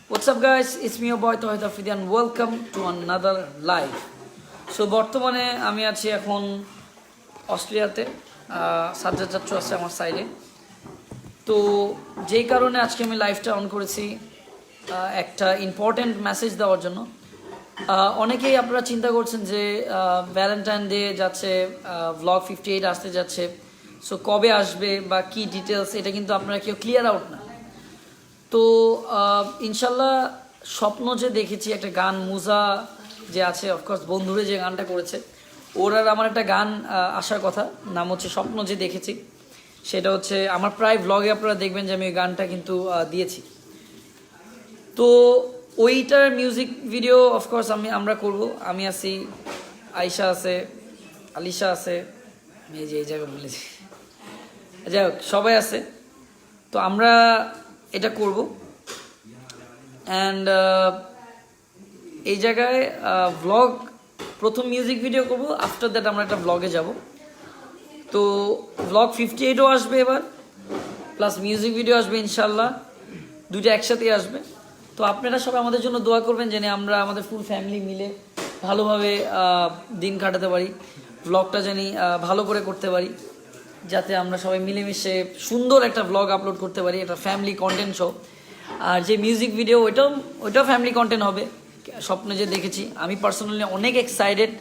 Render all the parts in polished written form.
What's up guys, it's me your boy Tawhid Afridi and welcome to another live. So বর্তমানে আমি আছি এখন অস্ট্রেলিয়াতে, সাজ্জাদ চাচ্চু আছে আমার সাইডে। তো যেই কারণে আজকে আমি লাইভটা অন করেছি একটা ইম্পর্টেন্ট মেসেজ দেওয়ার জন্য। অনেকেই আপনারা চিন্তা করছেন যে ভ্যালেন্টাইন ডে যাচ্ছে, ভ্লগ 58 আসতে যাচ্ছে, সো কবে আসবে বা কি ডিটেলস এটা কিন্তু আপনারা কেউ ক্লিয়ার আউট না। তো ইনশাল্লাহ স্বপ্ন যে দেখেছি একটা গান, মুজা যে আছে অফকোর্স বন্ধুরে যে গানটা করেছে ওর আর আমার একটা গান আসার কথা, নাম হচ্ছে স্বপ্ন যে দেখেছি। সেটা হচ্ছে আমার প্রায় ভ্লগে আপনারা দেখবেন যে আমি ওই গানটা কিন্তু দিয়েছি। তো ওইটার মিউজিক ভিডিও অফকোর্স আমরা করব। আমি আছি, আয়শা আছে, আলিশা আছে, এই যে এই জায়গায় বলেছি, যাই হোক সবাই আছে। তো আমরা এটা করব অ্যান্ড এই জায়গায় ভ্লগ প্রথম মিউজিক ভিডিও করব, আফটার দ্যাট আমরা একটা ভ্লগে যাব। তো ভ্লগ 58ও আসবে এবার, প্লাস মিউজিক ভিডিও আসবে ইনশাল্লাহ, দুইটা একসাথেই আসবে। তো আপনারা সবাই আমাদের জন্য দোয়া করবেন যেন আমরা আমাদের ফুল ফ্যামিলি মিলে ভালোভাবে দিন কাটাতে পারি, ভ্লগটা জানি ভালো করে করতে পারি, যাতে আমরা সবাই মিলেমিশে সুন্দর একটা ভ্লগ আপলোড করতে পারি, একটা ফ্যামিলি কন্টেন্ট শো। আর যে মিউজিক ভিডিও ওইটাও ফ্যামিলি কন্টেন্ট হবে। স্বপ্ন যে দেখেছি, আমি পার্সোনালি অনেক এক্সাইটেড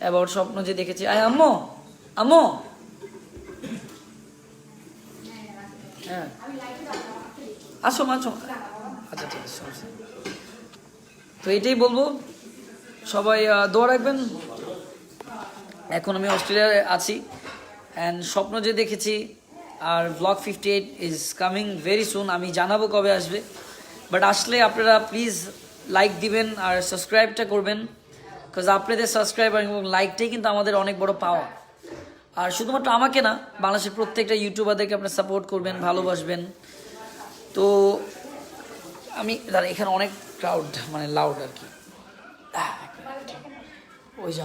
অ্যাবাউট স্বপ্ন যে দেখেছি। আম্মু আম্মু, হ্যাঁ আসো আচ্ছা ঠিক আছে। তো এটাই বলবো, সবাই দোয়া রাখবেন। এখন আমি অস্ট্রেলিয়ায় আছি অ্যান্ড স্বপ্ন যে দেখেছি আর vlog 58 is coming very soon. আমি জানাবো কবে আসবে, বাট আসলে আপনারা প্লিজ লাইক দিবেন আর সাবস্ক্রাইবটা করবেন, বিকজ আপনাদের সাবস্ক্রাইব এবং লাইকটাই কিন্তু আমাদের অনেক বড় পাওয়া। আর শুধুমাত্র আমাকে না, বাংলাদেশের প্রত্যেকটা ইউটিউবারদেরকে আপনারা সাপোর্ট করবেন, ভালোবাসবেন। তো আমি এখানে অনেক ক্রাউড, মানে লাউড আর কি, ওই যে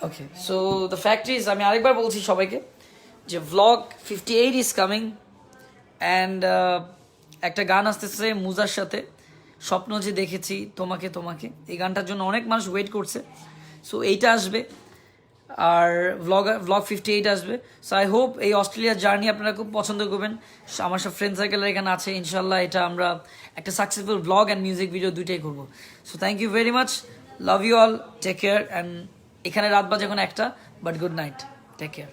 ওকে। সো দ্য ফ্যাক্ট ইজ, আমি আরেকবার বলছি সবাইকে যে ভ্লগ 58 ইজ কামিং অ্যান্ড একটা গান আসতেছে মুজার সাথে, স্বপ্ন যে দেখেছি তোমাকে তোমাকে। এই গানটার জন্য অনেক মানুষ ওয়েট করছে, সো এইটা আসবে। আর ভ্লগ 58 আসবে। সো আই হোপ এই অস্ট্রেলিয়ার জার্নি আপনারা খুব পছন্দ করবেন। আমার সব ফ্রেন্ড সার্কেলের এখানে আছে, ইনশাল্লাহ এটা আমরা একটা successful vlog and music video দুইটাই করবো। So thank you very much, love you all, take care. And এখানে রাত বাজে এখন 1টা, but good night, take care.